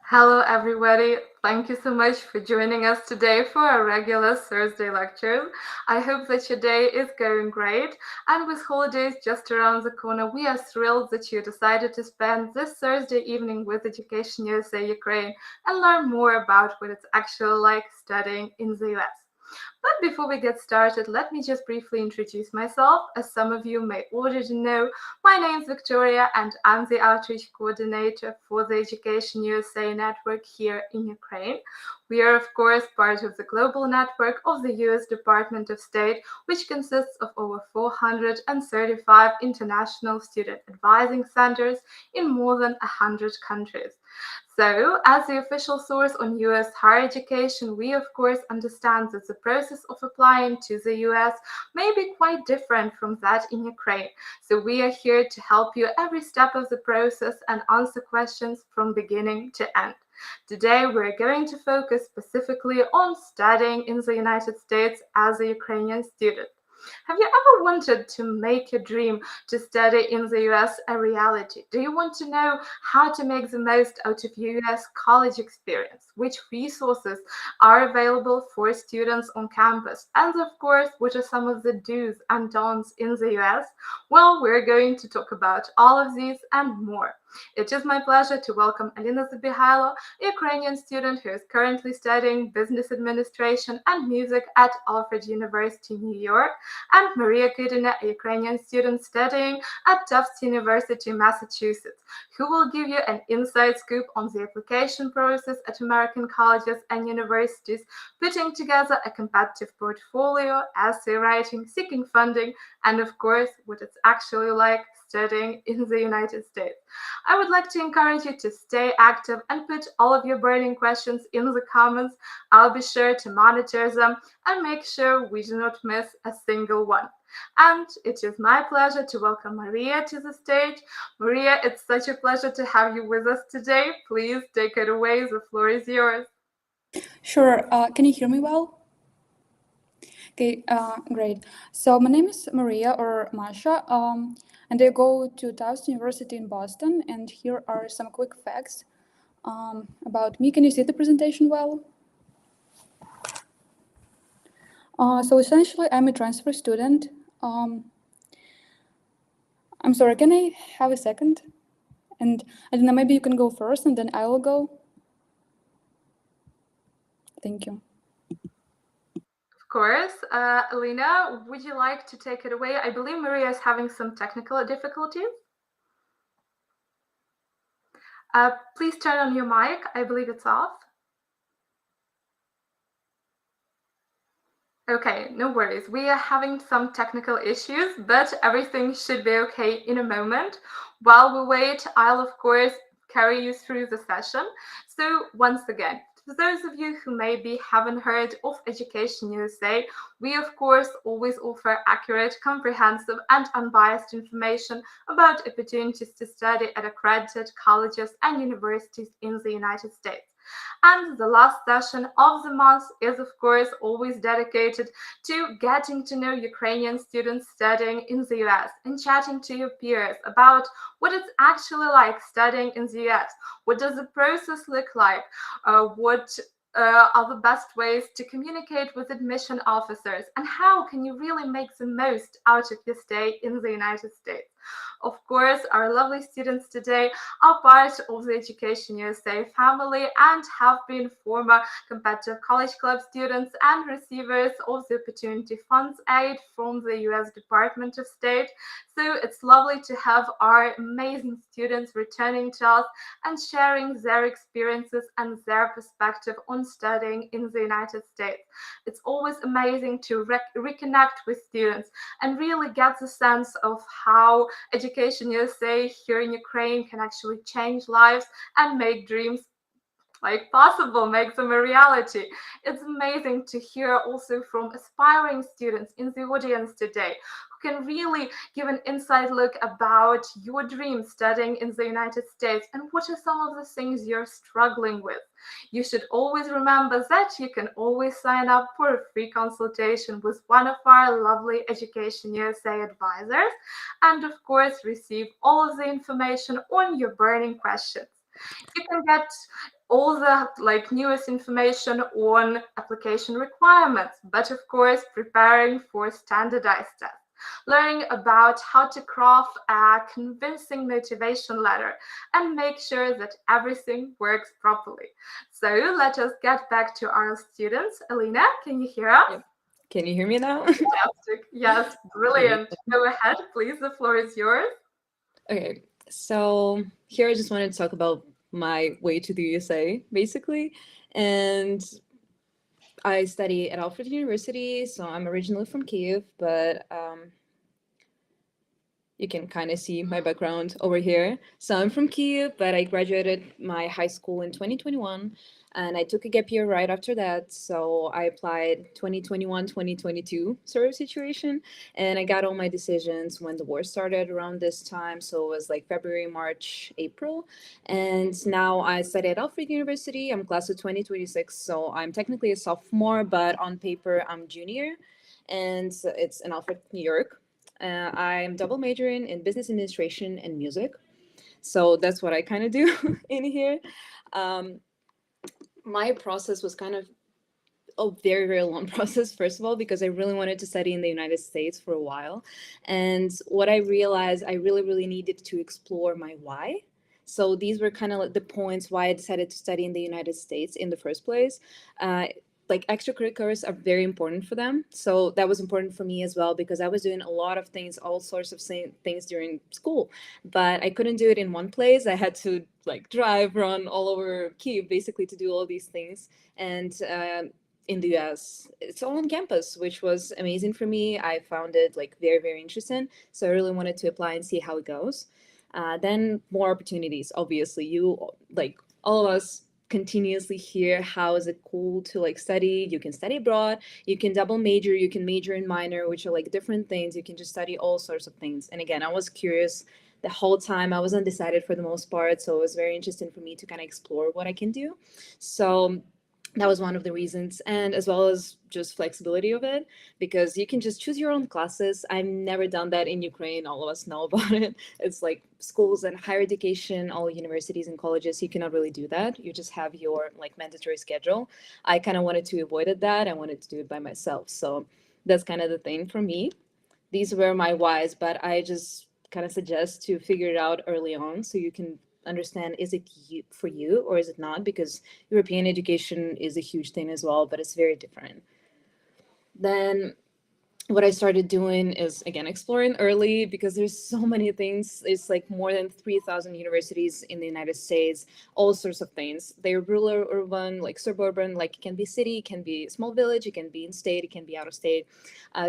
Hello, everybody. Thank you so much for joining us today for our regular Thursday lectures. I hope that your day is going great. And with holidays just around the corner, we are thrilled that you decided to spend this Thursday evening with Education USA Ukraine and learn more about what it's actually like studying in the US. But before we get started, let me just briefly introduce myself. As some of you may already know, my name is Victoria and I'm the outreach coordinator for the Education USA network here in Ukraine. We are, of course, part of the global network of the US Department of State, which consists of over 435 international student advising centers in more than 100 countries. So, as the official source on US higher education, we of course understand that the process of applying to the US may be quite different from that in Ukraine. So we are here to help you every step of the process and answer questions from beginning to end. Today, we're going to focus specifically on studying in the United States as a Ukrainian student. Have you ever wanted to make your dream to study in the US a reality? Do you want to know how to make the most out of your US college experience? Which resources are available for students on campus? And of course, what are some of the do's and don'ts in the US? Well, we're going to talk about all of these and more. It is my pleasure to welcome Alina Zabigайло, a Ukrainian student who is currently studying Business Administration and Music at Альфреда University, New York, and Marію Kudіnu, a Ukrainian student studying at Tufts University, Massachusetts, who will give you an inside scoop on the application process at American colleges and universities, putting together a competitive portfolio, essay writing, seeking funding, and of course, what it's actually like studying in the United States. I would like to encourage you to stay active and put all of your burning questions in the comments. I'll be sure to monitor them and make sure we do not miss a single one. And it is my pleasure to welcome Maria to the stage. Maria, it's such a pleasure to have you with us today. Please take it away. The floor is yours. Sure. Can you hear me well? Okay, great. So my name is Maria or Masha, and I go to Tufts University in Boston, and here are some quick facts about me. Can you see the presentation well? So essentially, I'm a transfer student. I'm sorry, can I have a second? And I don't know, maybe you can go first and then I will go. Thank you. Of course. Alina, would you like to take it away? I believe Maria is having some technical difficulties. Please turn on your mic. I believe it's off. Okay, no worries. We are having some technical issues, but everything should be okay in a moment. While we wait, I'll of course carry you through the session. So once again, for those of you who maybe haven't heard of Education USA, we of course always offer accurate, comprehensive, and unbiased information about opportunities to study at accredited colleges and universities in the United States. And the last session of the month is, of course, always dedicated to getting to know Ukrainian students studying in the US and chatting to your peers about what it's actually like studying in the US. What does the process look like? What are the best ways to communicate with admission officers? And how can you really make the most out of your stay in the United States? Of course, our lovely students today are part of the Education USA family and have been former competitive college club students and receivers of the Opportunity Funds aid from the US Department of State. So it's lovely to have our amazing students returning to us and sharing their experiences and their perspective on studying in the United States. It's always amazing to reconnect with students and really get the sense of how Education USA here in Ukraine can actually change lives and make dreams possible, make them a reality. It's amazing to hear also from aspiring students in the audience today who can really give an inside look about your dreams studying in the United States and what are some of the things you're struggling with. You should always remember that you can always sign up for a free consultation with one of our lovely Education USA advisors and of course receive all of the information on your burning questions. You can get all the newest information on application requirements, but of course preparing for standardized tests, learning about how to craft a convincing motivation letter and make sure that everything works properly. So let us get back to our students. Alina, can you hear us? Yep. Can you hear me now? Fantastic. Yes, brilliant. Go ahead, please. The floor is yours. Okay, so here I just wanted to talk about my way to the USA, basically. And I study at Альфреда University, so I'm originally from Kyiv, but you can kind of see my background over here. So I'm from Kyiv, but I graduated my high school in 2021, and I took a gap year right after that. So I applied 2021, 2022 sort of situation, and I got all my decisions when the war started around this time. So it was like February, March, April. And now I study at Альфреда University. I'm class of 2026, so I'm technically a sophomore, but on paper I'm junior, and it's in Альфреда, New York. I'm double majoring in Business Administration and music. So that's what I kind of do in here. My process was kind of a very, very long process, first of all, because I really wanted to study in the United States for a while. And what I realized, I really, really needed to explore my why. So these were kind of like the points why I decided to study in the United States in the first place. Extracurriculars are very important for them. So that was important for me as well, because I was doing a lot of things, all sorts of things during school, but I couldn't do it in one place. I had to drive, run all over Kyiv, basically, to do all these things. And in the US, it's all on campus, which was amazing for me. I found it very, very interesting. So I really wanted to apply and see how it goes. Then more opportunities, obviously. All of us continuously hear how is it cool to study. You can study abroad, you can double major, you can major in minor, which are different things. You can just study all sorts of things. And again, I was curious the whole time. I was undecided for the most part, so it was very interesting for me to kind of explore what I can do. So that was one of the reasons, and as well as just flexibility of it, because you can just choose your own classes. I've never done that in Ukraine. All of us know about it. It's schools and higher education, all universities and colleges, you cannot really do that. You just have your mandatory schedule. I kind of wanted to avoid that. I wanted to do it by myself. So that's kind of the thing for me. These were my whys, but I just kind of suggest to figure it out early on so you can understand, is it for you or is it not? Because European education is a huge thing as well, but it's very different. Then what I started doing is, again, exploring early, because there's so many things. It's more than 3,000 universities in the United States, all sorts of things. They're rural, urban, suburban, it can be city, it can be small village, it can be in state, it can be out of state.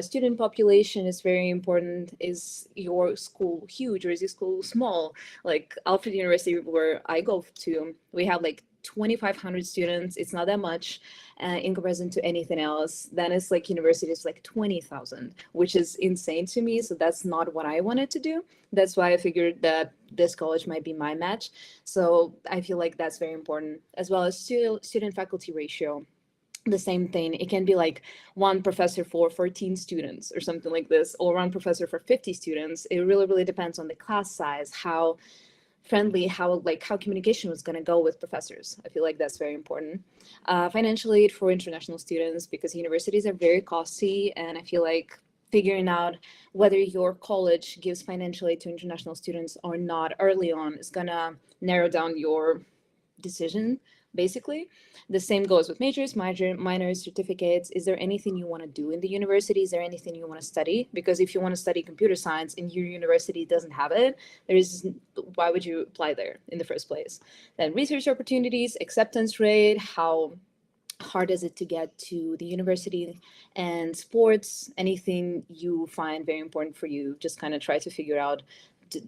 Student population is very important. Is your school huge or is your school small? Альфреда University, where I go to, we have 2,500 students. It's not that much in comparison to anything else. Then it's universities 20,000, which is insane to me. So that's not what I wanted to do. That's why I figured that this college might be my match. So I feel that's very important, as well as student faculty ratio. The same thing. It can be one professor for 14 students or something like this, or one professor for 50 students. It really, really depends on the class size, how friendly, how communication was going to go with professors. I feel that's very important. Financial aid for international students, because universities are very costly, and I feel figuring out whether your college gives financial aid to international students or not early on is going to narrow down your decision, basically. The same goes with majors, minors, certificates. Is there anything you want to do in the university? Is there anything you want to study? Because if you want to study computer science and your university doesn't have it, why would you apply there in the first place? Then research opportunities, acceptance rate, how hard is it to get to the university, and sports, anything you find very important for you, just kind of try to figure out,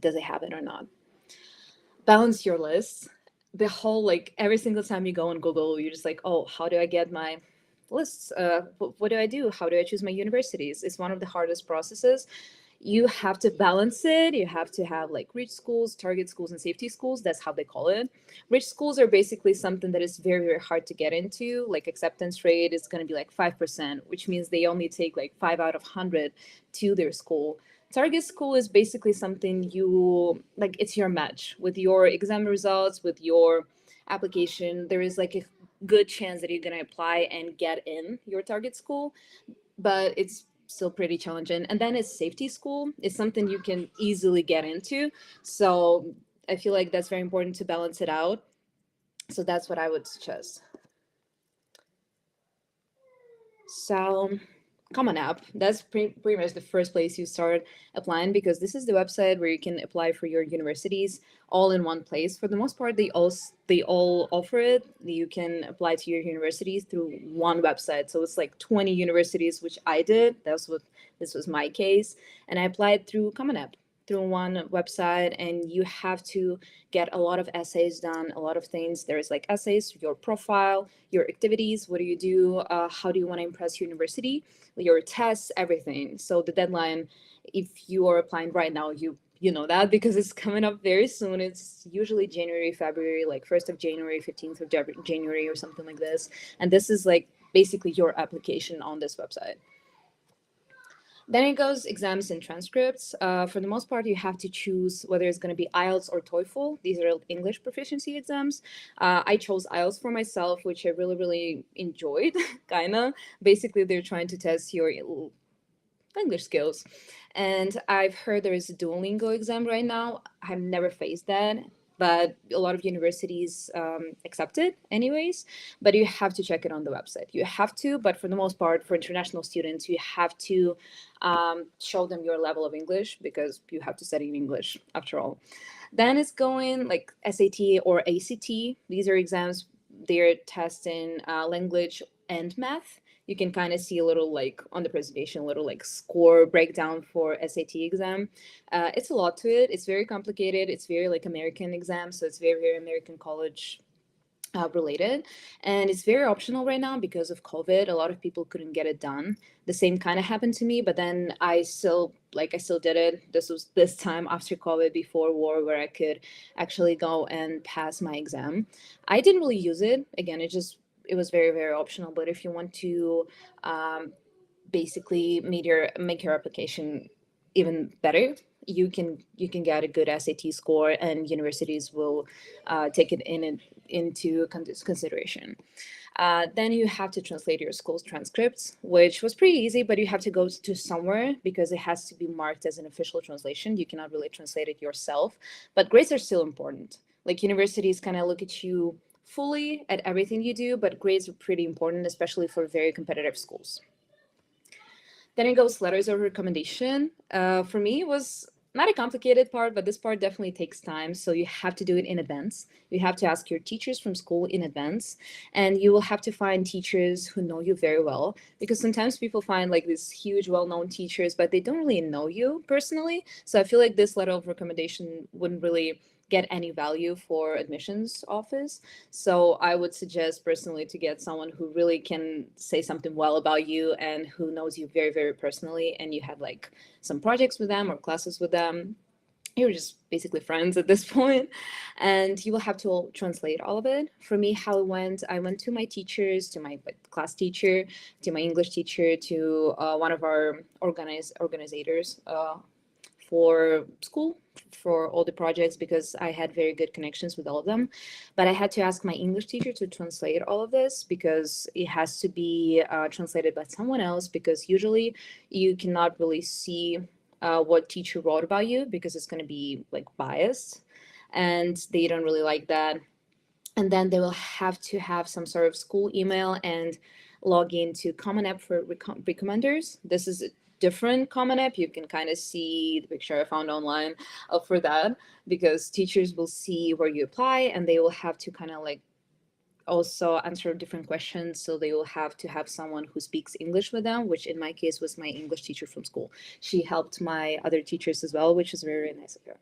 does it have it or not? Balance your list. The whole, every single time you go on Google, you're just oh, how do I get my lists? What do I do? How do I choose my universities? It's one of the hardest processes. You have to balance it. You have to have rich schools, target schools, and safety schools. That's how they call it. Rich schools are basically something that is very, very hard to get into. Acceptance rate is going to be 5%, which means they only take 5 out of 100 to their school. Target school is basically something you it's your match with your exam results, with your application, there is like a good chance that you're going to apply and get in your target school, but it's still pretty challenging. And then it's safety school. It's something you can easily get into. So I feel like that's very important to balance it out. So that's what I would suggest. So Common App, that's pretty much the first place you start applying, because this is the website where you can apply for your universities all in one place. For the most part, they all offer it. You can apply to your universities through one website. So it's like 20 universities, which I did. This was my case. And I applied through Common App, through one website, and you have to get a lot of essays done, a lot of things. There's like essays, your profile, your activities, what do you do, how do you want to impress your university, your tests, everything. So the deadline, if you are applying right now, you know that because it's coming up very soon. It's usually January, February, like 1st of January, 15th of January or something like this. And this is like basically your application on this website. Then it goes exams and transcripts. For the most part, you have to choose whether it's going to be IELTS or TOEFL. These are English proficiency exams. I chose IELTS for myself, which I really, really enjoyed, kind of. Basically, they're trying to test your English skills. And I've heard there is a Duolingo exam right now. I've never faced that, but a lot of universities accept it anyways, but you have to check it on the website. You have to, but for the most part, for international students, you have to show them your level of English, because you have to study in English after all. Then it's going like SAT or ACT. These are exams, they're testing language and math. You can kind of see a little like on the presentation, a little like score breakdown for SAT exam. It's a lot to it. It's very complicated. It's very like American exam. So it's very, very American college related. And it's very optional right now because of COVID. A lot of people couldn't get it done. The same kind of happened to me, but then I still did it. This was this time after COVID, before war, where I could actually go and pass my exam. I didn't really use it. Again, it was very, very optional. But if you want to basically make your application even better, you can get a good SAT score, and universities will take it into consideration. Then you have to translate your school's transcripts, which was pretty easy, but you have to go to somewhere because it has to be marked as an official translation. You cannot really translate it yourself, but grades are still important. Like universities kind of look at you fully at everything you do, but grades are pretty important, especially for very competitive schools. Then it goes letters of recommendation. For me, it was not a complicated part, but this part definitely takes time. So you have to do it in advance. You have to ask your teachers from school in advance, and you will have to find teachers who know you very well, because sometimes people find like these huge well-known teachers, but they don't really know you personally. So I feel like this letter of recommendation wouldn't really get any value for admissions office. So I would suggest personally to get someone who really can say something well about you and who knows you very, very personally, and you had like some projects with them or classes with them. You're just basically friends at this point, and you will have to translate all of it. For me, how it went, I went to my teachers, to my class teacher, to my English teacher, to one of our organizers for school, for all the projects, because I had very good connections with all of them. But I had to ask my English teacher to translate all of this, because it has to be translated by someone else, because usually you cannot really see what teacher wrote about you, because it's going to be like biased, and they don't really like that. And then they will have to have some sort of school email and log into Common App for recommenders. This is different Common App. You can kind of see the picture I found online for that, because teachers will see where you apply, and they will have to kind of like also answer different questions. So they will have to have someone who speaks English with them, which in my case was my English teacher from school. She helped my other teachers as well, which is very, very nice of her.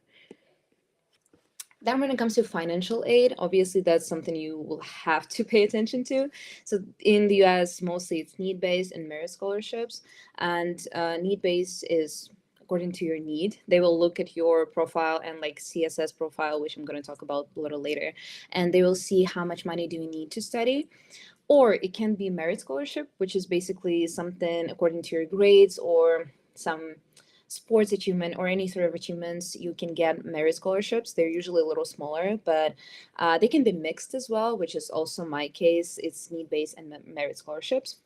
Then when it comes to financial aid, obviously that's something you will have to pay attention to. So in the US, mostly it's need-based and merit scholarships. And need-based is according to your need. They will look at your profile and like CSS Profile, which I'm going to talk about a little later. And they will see how much money do you need to study. Or it can be merit scholarship, which is basically something according to your grades or some sports achievement or any sort of achievements, you can get merit scholarships. They're usually a little smaller, but they can be mixed as well, which is also my case. It's need-based and merit scholarships.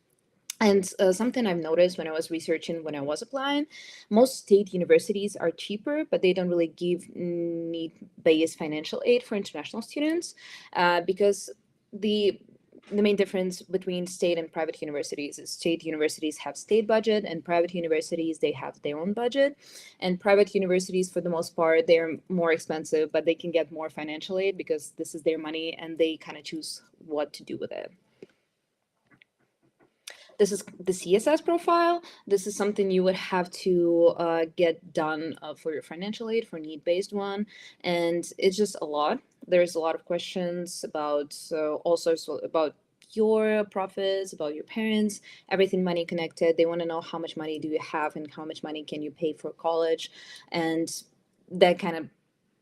And something I've noticed when I was researching, when I was applying, most state universities are cheaper, but they don't really give need-based financial aid for international students because the main difference between state and private universities is state universities have state budget and private universities, they have their own budget. And private universities, for the most part, they're more expensive, but they can get more financial aid because this is their money and they kind of choose what to do with it. This is the CSS profile. This is something you would have to get done for your financial aid, for need-based one. And it's just a lot. There's a lot of questions about all sorts about your profits, about your parents, everything money connected. They want to know how much money do you have and how much money can you pay for college. And that kind of,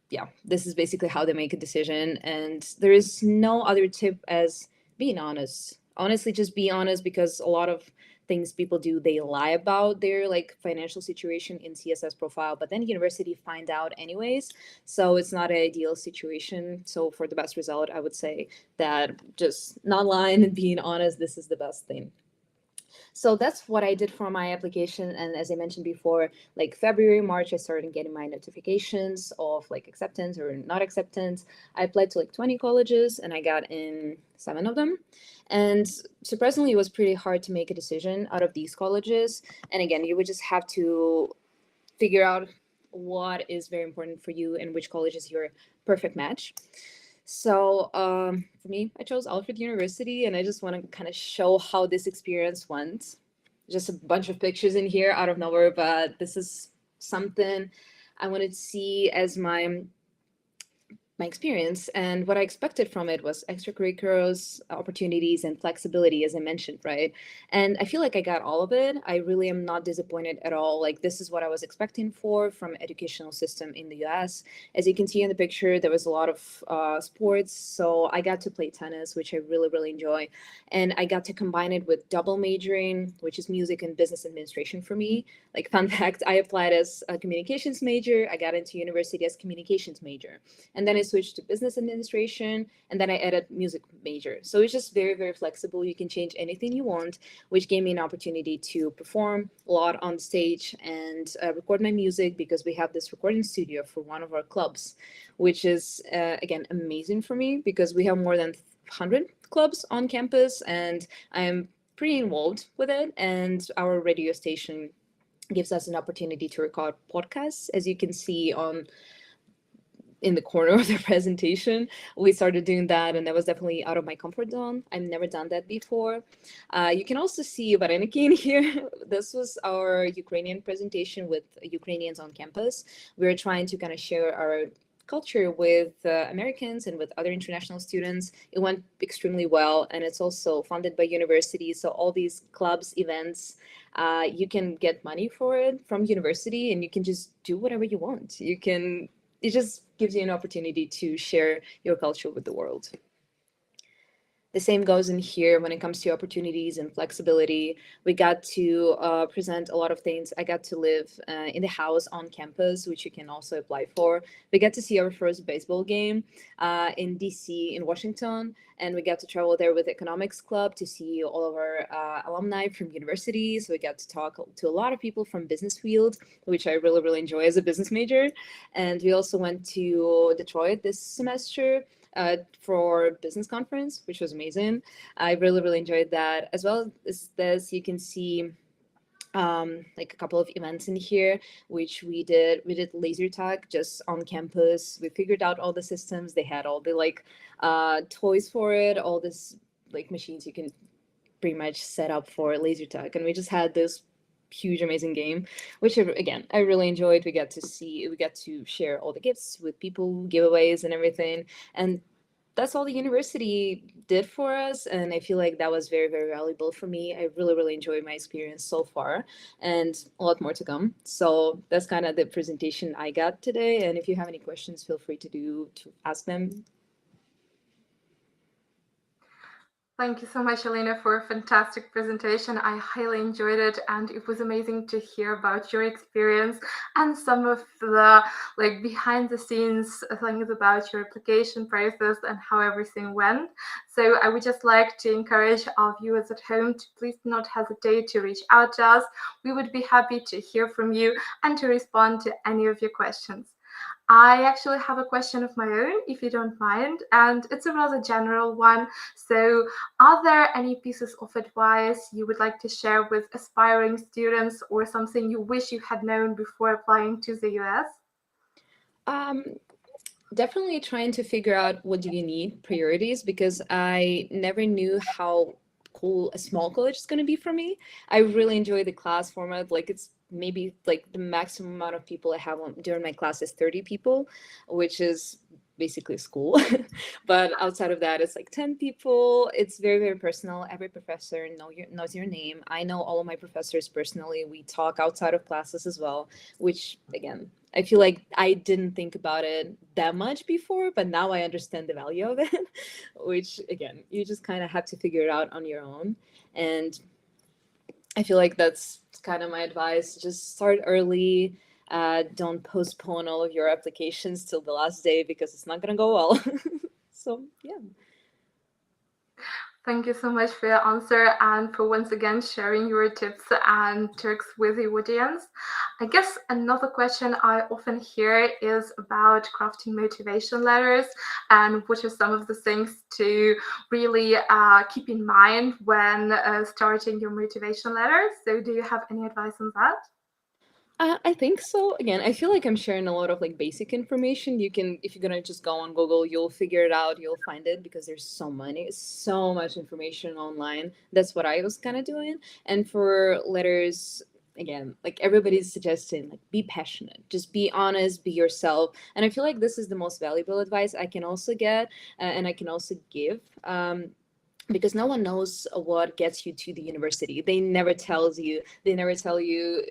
yeah, this is basically how they make a decision. And there is no other tip as being honest. Honestly, just be honest, because a lot of things people do, they lie about their like financial situation in CSS profile, but then university find out anyways. So it's not an ideal situation. So for the best result, I would say that just not lying and being honest, this is the best thing. So that's what I did for my application. And as I mentioned before, like February, March, I started getting my notifications of like acceptance or not acceptance. I applied to like 20 colleges and I got in 7 of them. And surprisingly, it was pretty hard to make a decision out of these colleges. And again, you would just have to figure out what is very important for you and which college is your perfect match. So for me, I chose Alfred University, and I just want to kind of show how this experience went. Just a bunch of pictures in here out of nowhere, but this is something I wanted to see as my experience. And what I expected from it was extracurriculars, opportunities, and flexibility, as I mentioned, right? And I feel like I got all of it. I really am not disappointed at all. Like, this is what I was expecting from educational system in the US. As you can see in the picture, there was a lot of sports. So I got to play tennis, which I really, really enjoy. And I got to combine it with double majoring, which is music and business administration for me. Like, fun fact, I applied as a communications major. I got into university as communications major. And then I switched to business administration, and then I added music major. So it's just very, very flexible. You can change anything you want, which gave me an opportunity to perform a lot on stage and record my music, because we have this recording studio for one of our clubs, which is, again, amazing for me because we have more than 100 clubs on campus, and I'm pretty involved with it. And our radio station gives us an opportunity to record podcasts, as you can see in the corner of the presentation. We started doing that, and that was definitely out of my comfort zone. I've never done that before. You can also see Vareniki in here. This was our Ukrainian presentation with Ukrainians on campus. We were trying to kind of share our culture with Americans and with other international students. It went extremely well, and it's also funded by universities. So all these clubs, events, you can get money for it from university, and you can just do whatever you want. It just gives you an opportunity to share your culture with the world. The same goes in here when it comes to opportunities and flexibility. We got to present a lot of things. I got to live in the house on campus, which you can also apply for. We got to see our first baseball game in DC, in Washington, and we got to travel there with the economics club to see all of our alumni from universities. We got to talk to a lot of people from business field, which I really, really enjoy as a business major. And we also went to Detroit this semester for business conference, which was amazing. I really, really enjoyed that. As well as this, you can see like a couple of events in here, which we did laser tag just on campus. We figured out all the systems. They had all the like toys for it, all this like machines you can pretty much set up for laser tag. And we just had this huge, amazing game, which again, I really enjoyed. We got to share all the gifts with people, giveaways and everything. And that's all the university did for us. And I feel like that was very, very valuable for me. I really, really enjoyed my experience so far, and a lot more to come. So that's kind of the presentation I got today. And if you have any questions, feel free to ask them. Thank you so much, Alina, for a fantastic presentation. I highly enjoyed it, and it was amazing to hear about your experience and some of the behind the scenes things about your application process and how everything went. So I would just like to encourage our viewers at home to please do not hesitate to reach out to us. We would be happy to hear from you and to respond to any of your questions. I actually have a question of my own, if you don't mind, and it's a rather general one. So, are there any pieces of advice you would like to share with aspiring students or something you wish you had known before applying to the US? Definitely trying to figure out what do you need, priorities, because I never knew how cool a small college is going to be for me. I really enjoy the class format. Like it's maybe like the maximum amount of people I have during my class is 30 people, which is basically school. But outside of that, it's like 10 people. It's very, very personal. Every professor knows your name. I know all of my professors personally. We talk outside of classes as well, which again, I feel like I didn't think about it that much before, but now I understand the value of it, which again, you just kind of have to figure it out on your own. And I feel like that's kind of my advice. Just start early. Don't postpone all of your applications till the last day because it's not going to go well. So, yeah. Thank you so much for your answer and for once again sharing your tips and tricks with the audience. I guess another question I often hear is about crafting motivation letters and what are some of the things to really keep in mind when starting your motivation letter. So do you have any advice on that? I think so. Again, I feel like I'm sharing a lot of like basic information. You can, if you're gonna just go on Google, you'll figure it out, you'll find it because there's so much information online. That's what I was kind of doing. And for letters, again, like everybody's suggesting, like be passionate, just be honest, be yourself. And I feel like this is the most valuable advice I can also get and I can also give. Because no one knows what gets you to the university. They never tell you,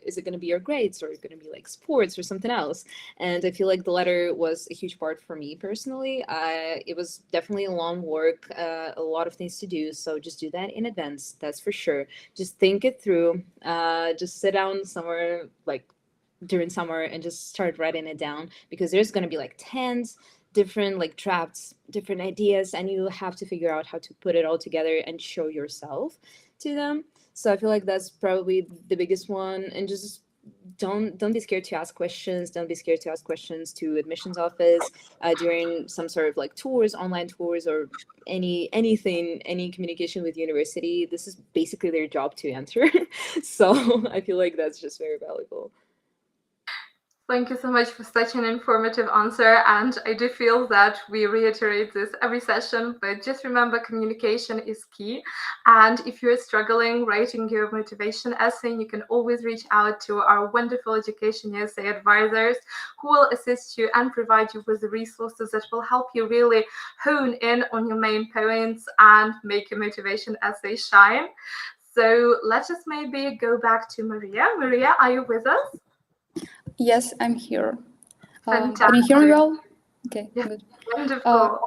is it going to be your grades or is it going to be like sports or something else? And I feel like the letter was a huge part for me personally. It was definitely a long work, a lot of things to do. So just do that in advance, that's for sure. Just think it through, just sit down somewhere like during summer and just start writing it down because there's going to be like tens different like drafts, different ideas, and you have to figure out how to put it all together and show yourself to them. So I feel like that's probably the biggest one. And just don't be scared to ask questions. Don't be scared to ask questions to admissions office during some sort of like tours, online tours, or any communication with university. This is basically their job to answer. So I feel like that's just very valuable. Thank you so much for such an informative answer, and I do feel that we reiterate this every session, but just remember communication is key, and if you're struggling writing your motivation essay, you can always reach out to our wonderful EducationUSA advisors who will assist you and provide you with the resources that will help you really hone in on your main points and make your motivation essay shine. So let's just maybe go back to Maria. Maria, are you with us? Yes, I'm here. Can Fantastic. you hear me well? Okay, Yeah, good. wonderful.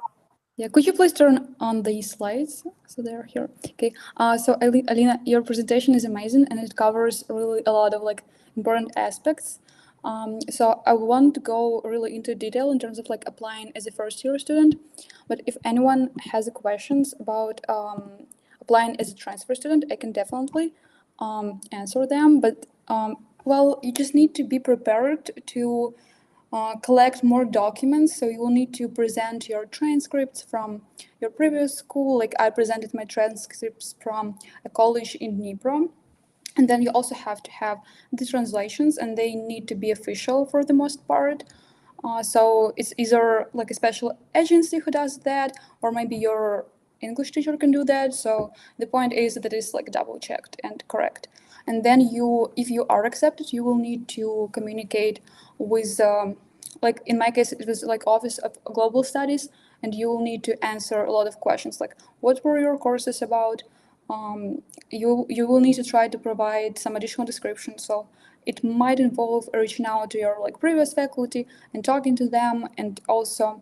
Yeah, could you please turn on the slides so they're here? Okay. So Alina, your presentation is amazing and it covers really a lot of like important aspects. So I want to go really into detail in terms of like applying as a first-year student. But if anyone has questions about applying as a transfer student, I can definitely answer them. But well, you just need to be prepared to collect more documents. So you will need to present your transcripts from your previous school. Like I presented my transcripts from a college in Dnipro. And then you also have to have the translations, and they need to be official for the most part. So it's either like a special agency who does that, or maybe your English teacher can do that. So the point is that it's like double checked and correct. And then if you are accepted, you will need to communicate with, like in my case, it was like Office of Global Studies, and you will need to answer a lot of questions like, what were your courses about? You will need to try to provide some additional description. So it might involve reaching out to your like previous faculty and talking to them, and also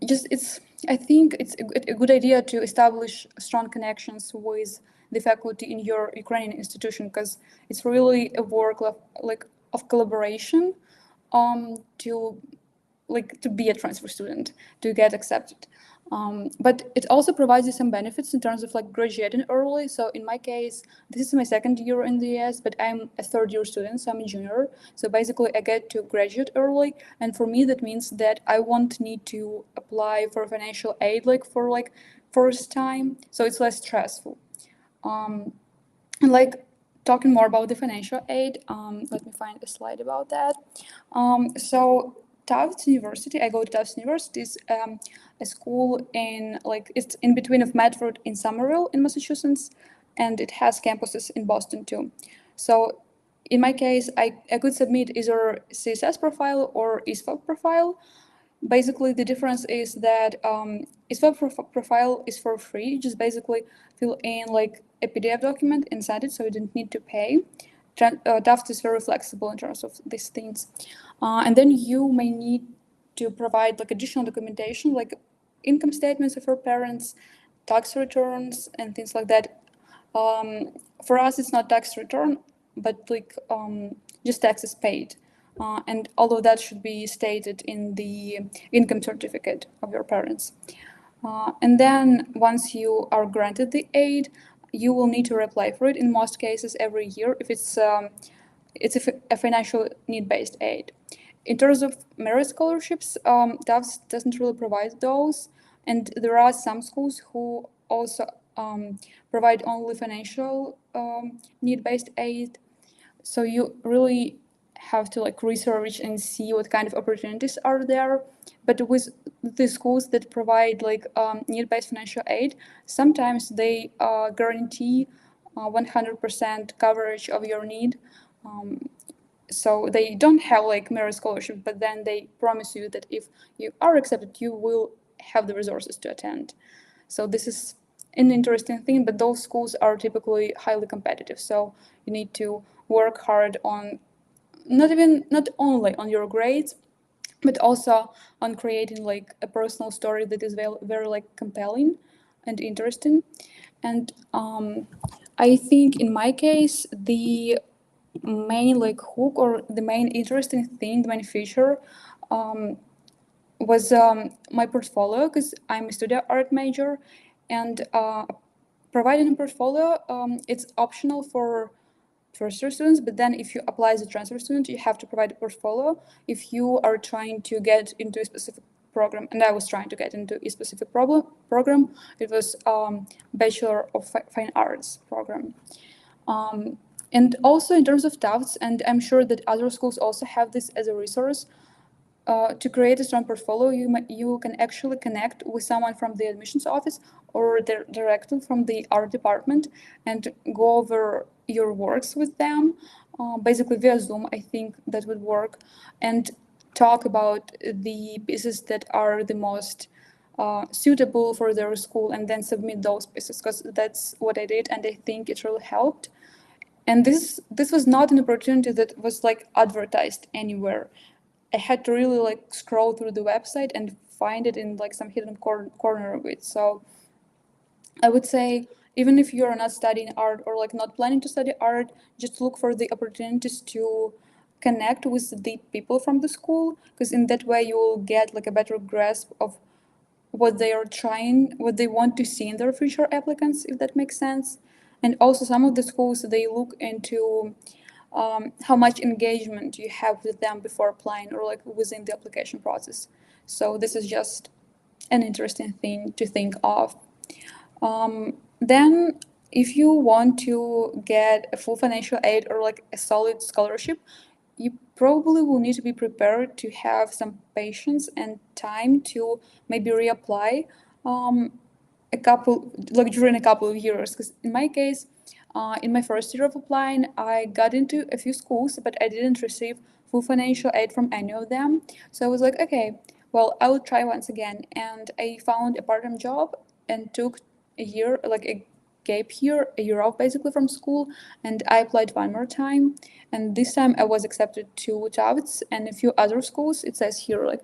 just I think it's a good idea to establish strong connections with the faculty in your Ukrainian institution, because it's really a work of collaboration to be a transfer student, to get accepted. But it also provides you some benefits in terms of graduating early. So in my case, this is my second year in the US, but I'm a third year student, so I'm a junior. So basically I get to graduate early. And for me, that means that I won't need to apply for financial aid for first time. So it's less stressful. And talking more about the financial aid, let me find a slide about that. So Tufts University, I go to Tufts University, is a school in it's in between of Medford in Somerville in Massachusets, and it has campuses in Boston too. So in my case, I could submit either CSS Profile or ESFOP Profile. Basically, the difference is that ESFOP Profile is for free. You just basically fill in a PDF document and send it, so you don't need to pay. Tufts is very flexible in terms of these things. And then you may need to provide additional documentation, like income statements of your parents, tax returns, and things like that. For us, it's not tax return, but just taxes paid. And all of that should be stated in the income certificate of your parents. And then once you are granted the aid, you will need to reapply for it in most cases every year if it's a financial need-based aid. In terms of merit scholarships, Tufts doesn't really provide those, and there are some schools who also provide only financial need-based aid. So you really have to research and see what kind of opportunities are there. But with the schools that provide need-based financial aid, sometimes they guarantee 100% coverage of your need. So they don't have merit scholarship, but then they promise you that if you are accepted, you will have the resources to attend. So this is an interesting thing, but those schools are typically highly competitive. So you need to work hard on not only on your grades, but also on creating a personal story that is very compelling and interesting. And I think in my case, the main hook or the main interesting thing, the main feature was my portfolio, because I'm a studio art major, and providing a portfolio, it's optional for first-year students, but then if you apply as a transfer student, you have to provide a portfolio if you are trying to get into a specific program. And I was trying to get into a specific program. It was Bachelor of Fine Arts program. And also in terms of Tufts, and I'm sure that other schools also have this as a resource, to create a strong portfolio, you can actually connect with someone from the admissions office or directly from the art department and go over your works with them, basically via Zoom. I think that would work, and talk about the pieces that are the most suitable for their school, and then submit those pieces, because that's what I did, and I think it really helped. And this was not an opportunity that was advertised anywhere. I had to really scroll through the website and find it in some hidden corner of it. So I would say, even if you're not studying art or not planning to study art, just look for the opportunities to connect with the people from the school, because in that way you will get a better grasp of what they want to see in their future applicants, if that makes sense. And also some of the schools, they look into how much engagement you have with them before applying or within the application process. So this is just an interesting thing to think of. Then if you want to get a full financial aid or a solid scholarship, you probably will need to be prepared to have some patience and time to maybe reapply during a couple of years. Because in my case, in my first year of applying, I got into a few schools, but I didn't receive full financial aid from any of them. So I was like, okay, well, I will try once again. And I found a part-time job and took a year, a gap year, a year off basically from school. And I applied one more time. And this time I was accepted to Tufts and a few other schools. It says here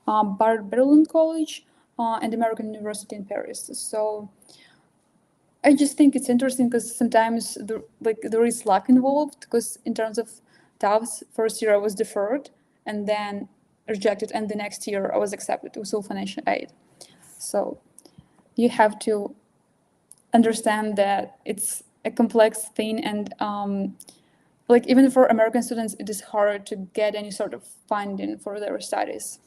Bard Berlin College, and American University in Paris. So I just think it's interesting because sometimes there is luck involved, because in terms of Tufts, first year I was deferred and then rejected, and the next year I was accepted with full financial aid. So you have to understand that it's a complex thing, and like even for American students, it is hard to get any sort of funding for their studies.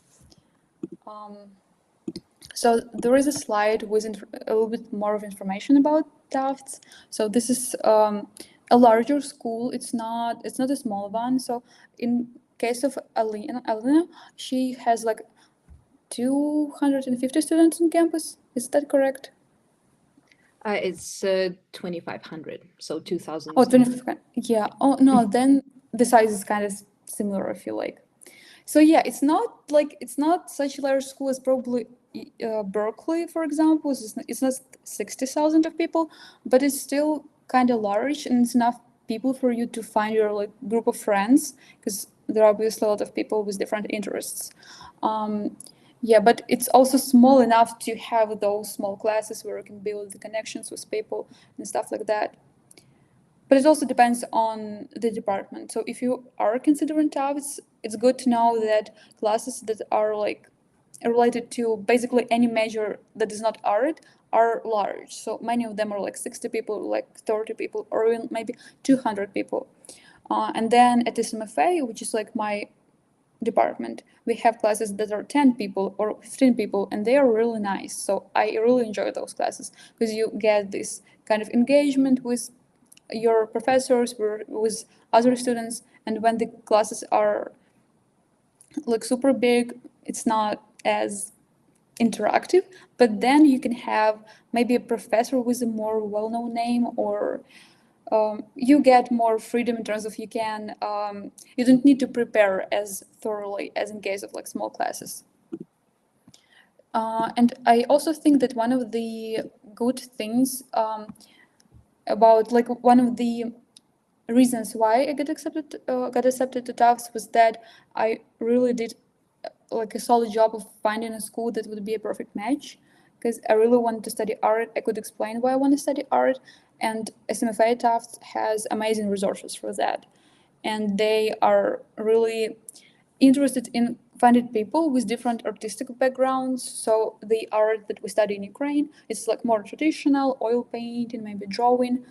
So there is a slide with a little bit more of information about Tufts. So this is a larger school. It's not a small one. So in case of Alina, she has like 250 students on campus. Is that correct? It's 2,500, so 2,000. Oh, 2,500. Yeah. Oh no, then the size is kind of similar, I feel like. So yeah, it's not such a large school as probably Berkeley, for example. It's not 60,000 of people, but it's still kind of large, and it's enough people for you to find your like group of friends, because there are obviously a lot of people with different interests. Yeah, but it's also small enough to have those small classes where you can build the connections with people and stuff like that. But it also depends on the department. So if you are considering Tufts, it's good to know that classes that are like related to basically any major that is not art are large. So many of them are like 60 people, like 30 people, or even maybe 200 people. And then at SMFA, which is like my department, we have classes that are 10 people or 15 people, and they are really nice. So I really enjoy those classes because you get this kind of engagement with your professors, with other students, and when the classes are like super big, it's not as interactive, but then you can have maybe a professor with a more well-known name, or you get more freedom in terms of you don't need to prepare as thoroughly as in case of like small classes. And I also think that one of the good things about like one of the reasons why I got accepted to Tufts was that I really did like a solid job of finding a school that would be a perfect match, because I really wanted to study art. I could explain why I want to study art, and SMFA Tufts has amazing resources for that, and they are really interested in finding people with different artistic backgrounds. So the art that we study in Ukraine, it's like more traditional, oil painting, maybe drawing,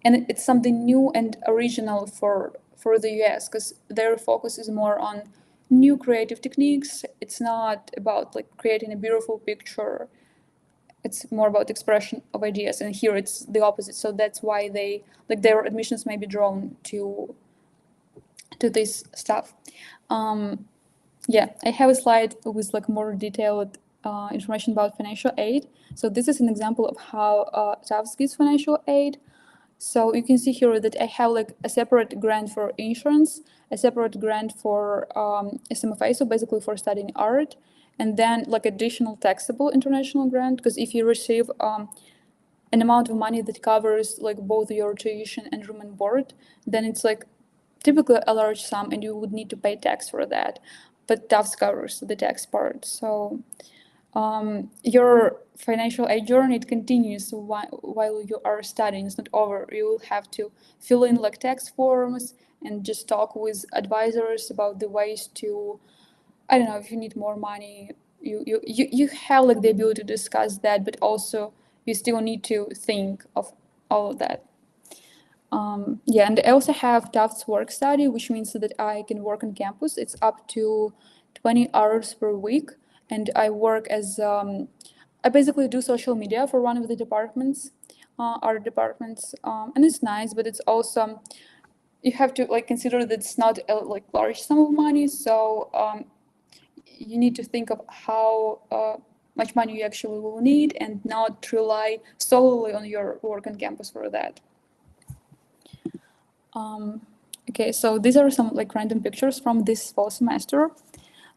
and it's something new and original for the US, because their focus is more on new creative techniques. It's not about like creating a beautiful picture. It's more about expression of ideas, and here it's the opposite. So that's why they like their admissions may be drawn to this stuff. Yeah, I have a slide with like more detailed information about financial aid. So this is an example of how Tufts gives financial aid. So you can see here that I have like a separate grant for insurance, a separate grant for SMFA, so basically for studying art, and then like additional taxable international grant, because if you receive an amount of money that covers like both your tuition and room and board, then it's like typically a large sum and you would need to pay tax for that. But Tufts covers the tax part. So your financial aid journey, it continues while you are studying. It's not over. You will have to fill in like tax forms and just talk with advisors about the ways to, I don't know, if you need more money, you have like the ability to discuss that, but also you still need to think of all of that. Yeah, and I also have Tufts work study, which means that I can work on campus. It's up to 20 hours per week. And I work as, I basically do social media for one of the departments, art departments. And it's nice, but it's also, you have to like consider that it's not a like large sum of money. So you need to think of how much money you actually will need and not rely solely on your work on campus for that. Okay, so these are some like random pictures from this fall semester.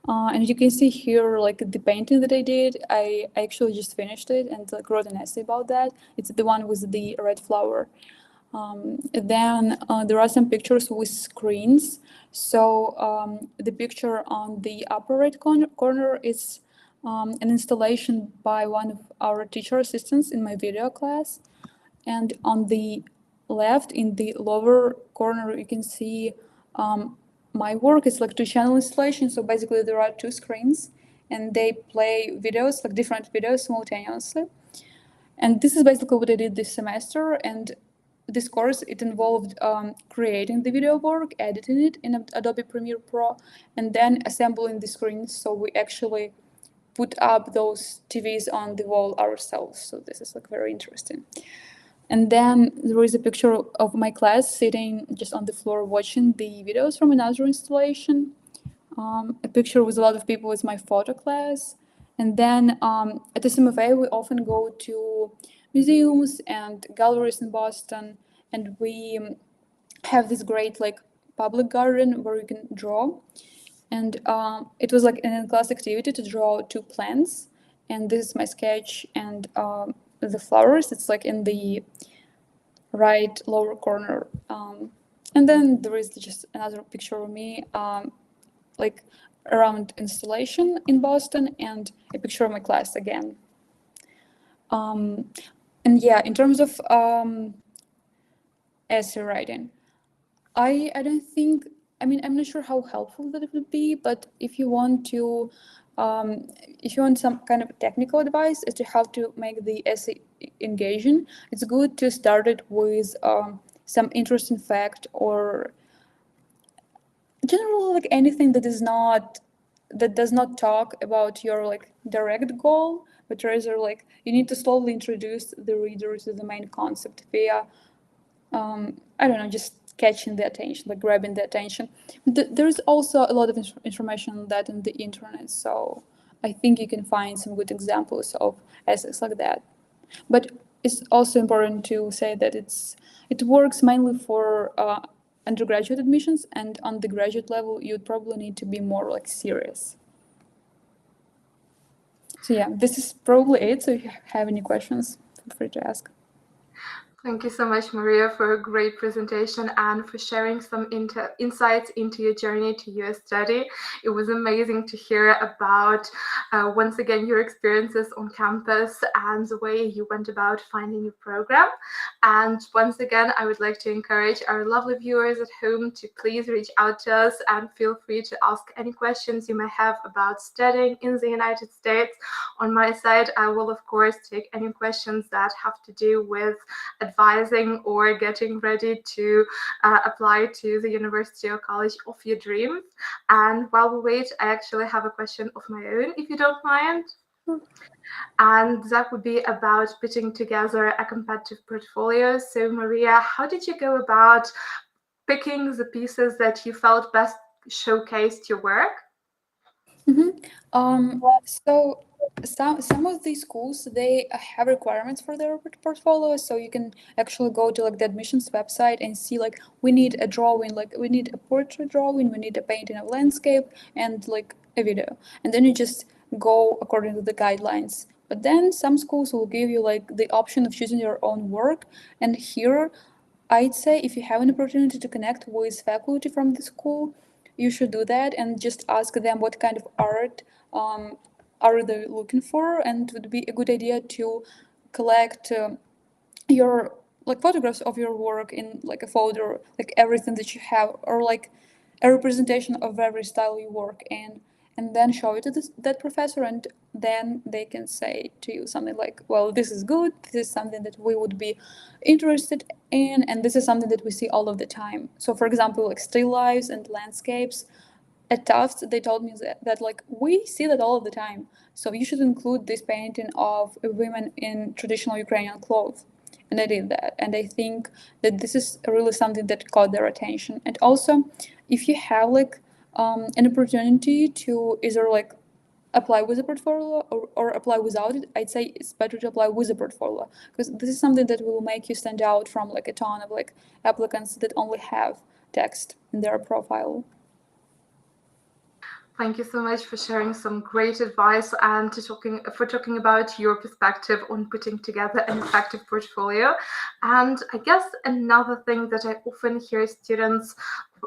And you can see here like the painting that I did. I actually just finished it and like wrote an essay about that. It's the one with the red flower. Then there are some pictures with screens. So the picture on the upper right corner is an installation by one of our teacher assistants in my video class. And on the left, in the lower corner, you can see my work. It's like 2-channel installation. So basically there are 2 screens and they play videos, like different videos simultaneously. And this is basically what I did this semester. And this course, it involved creating the video work, editing it in Adobe Premiere Pro, and then assembling the screens. So we actually put up those TVs on the wall ourselves. So this is like very interesting. And then there is a picture of my class sitting just on the floor watching the videos from another installation. A picture with a lot of people is my photo class. And then at SMFA, we often go to museums and galleries in Boston. And we have this great like public garden where you can draw. And it was like an in-class activity to draw 2 plants. And this is my sketch and the flowers. It's like in the right lower corner. And then there is just another picture of me like around installation in Boston and a picture of my class again. And yeah, in terms of essay writing, I don't think, I mean, I'm not sure how helpful that it would be, but if you want to, if you want some kind of technical advice as to how to make the essay engaging, it's good to start it with some interesting fact or generally like anything that does not talk about your like direct goal, but rather like you need to slowly introduce the reader to the main concept via I don't know, just catching the attention, like grabbing the attention. There's also a lot of information on that on the internet, so I think you can find some good examples of essays like that. But it's also important to say that it works mainly for undergraduate admissions, and on the graduate level, you'd probably need to be more like serious. So yeah, this is probably it. So if you have any questions, feel free to ask. Thank you so much, Maria, for a great presentation and for sharing some insights into your journey to US study. It was amazing to hear about, once again, your experiences on campus and the way you went about finding your program. And once again, I would like to encourage our lovely viewers at home to please reach out to us and feel free to ask any questions you may have about studying in the United States. On my side, I will, of course, take any questions that have to do with advising or getting ready to apply to the university or college of your dreams. And while we wait, I actually have a question of my own, if you don't mind. And that would be about putting together a competitive portfolio. So Maria, how did you go about picking the pieces that you felt best showcased your work? So some of these schools, they have requirements for their portfolio, so you can actually go to like the admissions website and see like we need a drawing, like we need a portrait drawing, we need a painting of landscape and like a video, and then you just go according to the guidelines. But then some schools will give you like the option of choosing your own work, and here I'd say if you have an opportunity to connect with faculty from the school, you should do that and just ask them what kind of art are they looking for, and it would be a good idea to collect your like photographs of your work in like a folder, like everything that you have, or like a representation of every style you work in, and then show it to that professor, and then they can say to you something like, well, this is good, this is something that we would be interested in, and this is something that we see all of the time. So for example, like still lifes and landscapes at Tufts, they told me that like we see that all of the time, so you should include this painting of women in traditional Ukrainian clothes. And I did that, and I think that this is really something that caught their attention. And also, if you have like an opportunity to either like apply with a portfolio or apply without it, I'd say it's better to apply with a portfolio, because this is something that will make you stand out from like a ton of like applicants that only have text in their profile. Thank you so much for sharing some great advice and for talking about your perspective on putting together an effective portfolio. And I guess another thing that I often hear students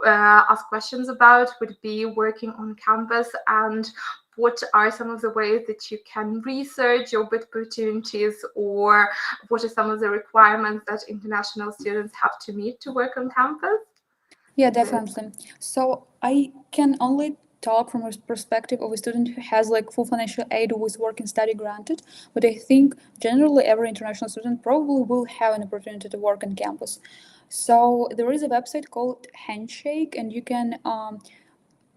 ask questions about would be working on campus and what are some of the ways that you can research job opportunities, or what are some of the requirements that international students have to meet to work on campus? Yeah, definitely. So I can only talk from a perspective of a student who has like full financial aid with work and study granted, but I think generally every international student probably will have an opportunity to work on campus. So there is a website called Handshake, and you can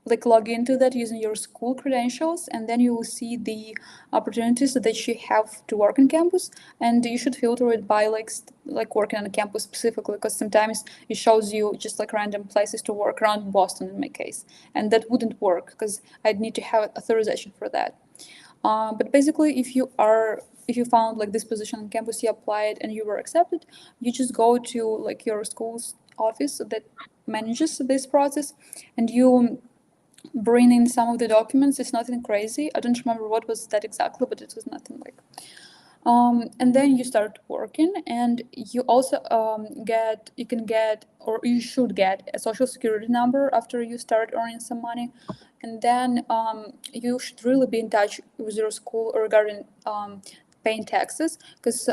like log into that using your school credentials, and then you will see the opportunities that you have to work on campus, and you should filter it by like working on a campus specifically, because sometimes it shows you just like random places to work around Boston in my case, and that wouldn't work because I'd need to have authorization for that. But basically, if you found like this position on campus, you applied and you were accepted, you just go to like your school's office that manages this process, and you bring in some of the documents. It's nothing crazy. I don't remember what was that exactly, but it was nothing like. And then you start working, and you also you should get a social security number after you start earning some money. And then you should really be in touch with your school regarding paying taxes, because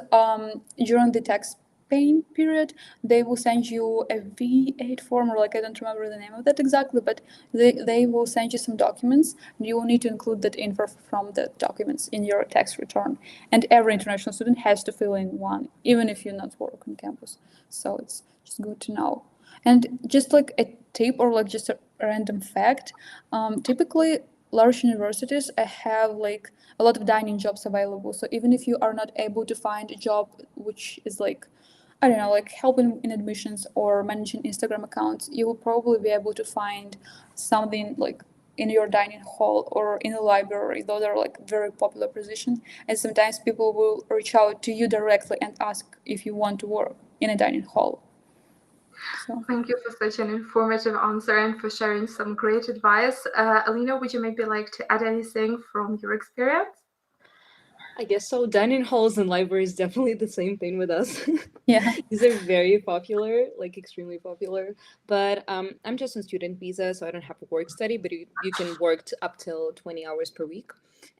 during the tax paying period, they will send you a V8 form, or like I don't remember the name of that exactly, but they will send you some documents, and you will need to include that info from the documents in your tax return. And every international student has to fill in one, even if you're not working on campus. So it's just good to know. And just like a tip, or like just a random fact, typically large universities have like a lot of dining jobs available. So even if you are not able to find a job which is like, I don't know, like helping in admissions or managing Instagram accounts, you will probably be able to find something like in your dining hall or in a library. Those are like very popular positions, and sometimes people will reach out to you directly and ask if you want to work in a dining hall. So. Thank you for such an informative answer and for sharing some great advice. Alina, would you maybe like to add anything from your experience? I guess so. Dining halls and libraries, definitely the same thing with us. Yeah. These are very popular, like extremely popular. But I'm just on student visa, so I don't have a work study, but you can work up till 20 hours per week.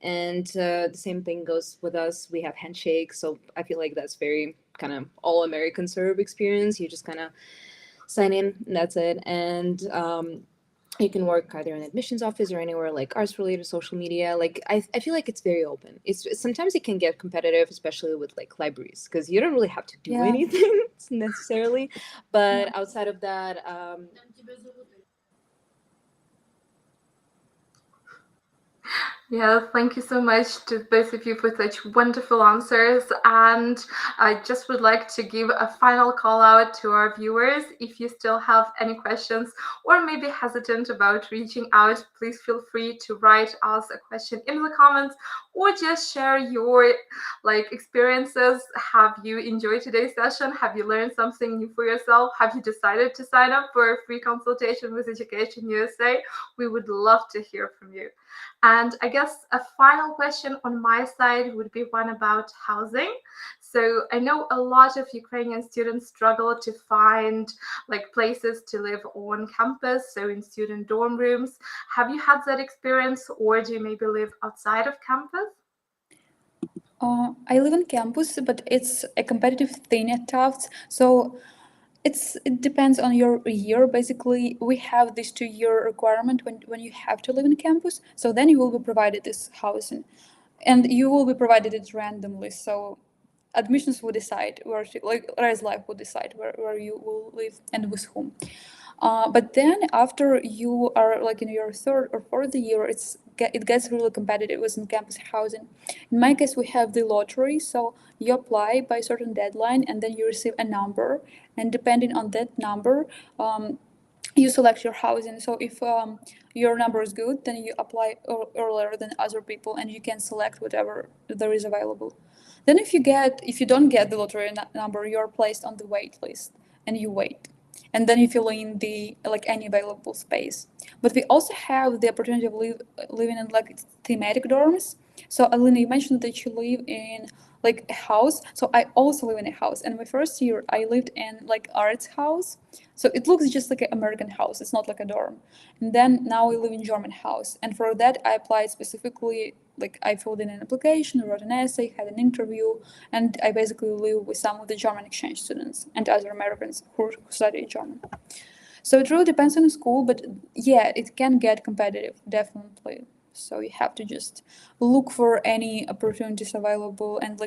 And the same thing goes with us. We have handshakes, so I feel like that's very kind of all American sort of experience. You just kind of sign in, and that's it. And you can work either in admissions office or anywhere like arts related, social media. Like I feel like it's very open. It's sometimes it can get competitive, especially with like libraries, because you don't really have to do anything necessarily. But outside of that, Yeah, thank you so much to both of you for such wonderful answers. And I just would like to give a final call out to our viewers. If you still have any questions or maybe hesitant about reaching out, please feel free to write us a question in the comments, or just share your experiences. Have you enjoyed today's session? Have you learned something new for yourself? Have you decided to sign up for a free consultation with EducationUSA? We would love to hear from you. And I guess a final question on my side would be one about housing. So I know a lot of Ukrainian students struggle to find places to live on campus, so in student dorm rooms. Have you had that experience, or do you maybe live outside of campus? I live on campus, but it's a competitive thing at Tufts. So it depends on your year. Basically, we have this 2-year requirement when you have to live in campus. So then you will be provided this housing, and you will be provided it randomly. So admissions will decide Rise Life will decide where you will live and with whom. But then after you are in your 3rd or 4th year, it gets really competitive with campus housing. In my case, we have the lottery, so you apply by a certain deadline, and then you receive a number, and depending on that number, you select your housing. So if your number is good, then you apply earlier than other people, and you can select whatever there is available. Then if you don't get the lottery number, you are placed on the wait list, and you wait. and then you fill in the any available space. But we also have the opportunity of living in thematic dorms. So Alina, you mentioned that you live in a house. So I also live in a house, and my first year I lived in arts house. So it looks just like an American house. It's not like a dorm. And then now I live in German house, and for that I applied specifically. I filled in an application, wrote an essay, had an interview, and I basically live with some of the German exchange students and other Americans who study German. So it really depends on the school, but yeah, it can get competitive, definitely. So you have to just look for any opportunities available, and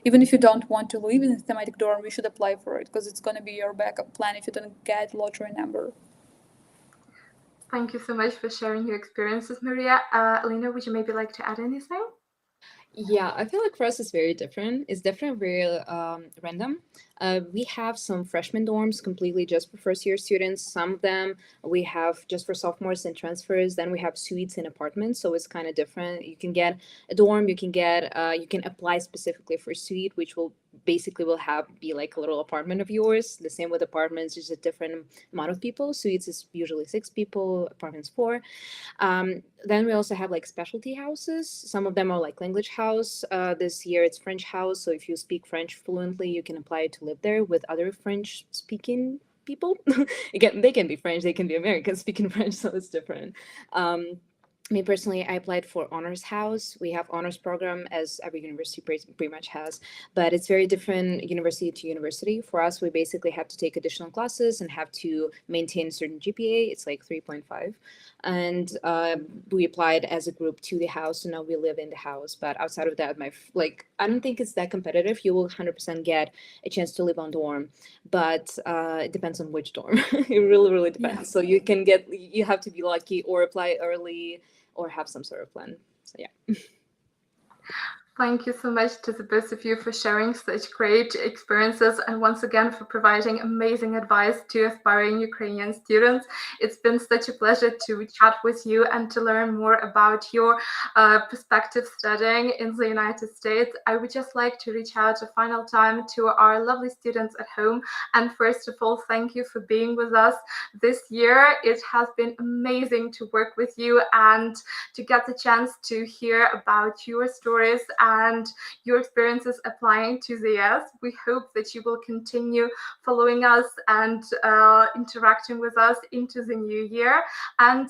even if you don't want to live in a thematic dorm, you should apply for it, because it's going to be your backup plan if you don't get lottery number. Thank you so much for sharing your experiences, Maria. Alina, would you maybe like to add anything? Yeah, I feel like for us it's very different. It's definitely very random. We have some freshman dorms completely just for first year students. Some of them we have just for sophomores and transfers. Then we have suites and apartments, so it's kind of different. You can get a dorm, you can apply specifically for suite, which will be like a little apartment of yours. The same with apartments, just a different amount of people. Suites is usually 6 people, apartments 4. Then we also have specialty houses. Some of them are language house. This year it's French house, so if you speak French fluently, you can apply to live there with other French speaking people. Again, they can be French, they can be American speaking French, so it's different. Me personally, I applied for honors house. We have honors program, as every university pretty much has, but it's very different university to university. For us, we basically have to take additional classes and have to maintain a certain GPA. It's 3.5. And we applied as a group to the house, so now we live in the house. But outside of that, I don't think it's that competitive. You will 100% get a chance to live on dorm, but it depends on which dorm. It really depends. So you have to be lucky or apply early or have some sort of plan. So yeah. Thank you so much to the both of you for sharing such great experiences, and once again for providing amazing advice to aspiring Ukrainian students. It's been such a pleasure to chat with you and to learn more about your perspective studying in the United States. I would just like to reach out a final time to our lovely students at home, and first of all, thank you for being with us this year. It has been amazing to work with you and to get the chance to hear about your stories and your experiences applying to the US. We hope that you will continue following us and interacting with us into the new year. And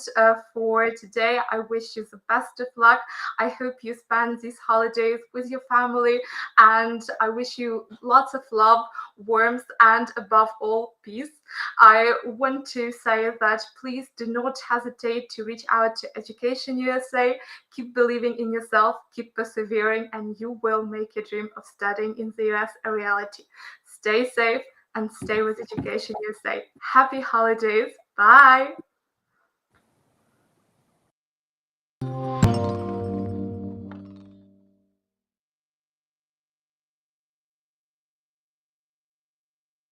for today, I wish you the best of luck. I hope you spend these holidays with your family, and I wish you lots of love, warmth, and above all, peace. I want to say that please do not hesitate to reach out to EducationUSA. Keep believing in yourself, keep persevering, and you will make your dream of studying in the US a reality. Stay safe and stay with EducationUSA. Happy holidays. Bye.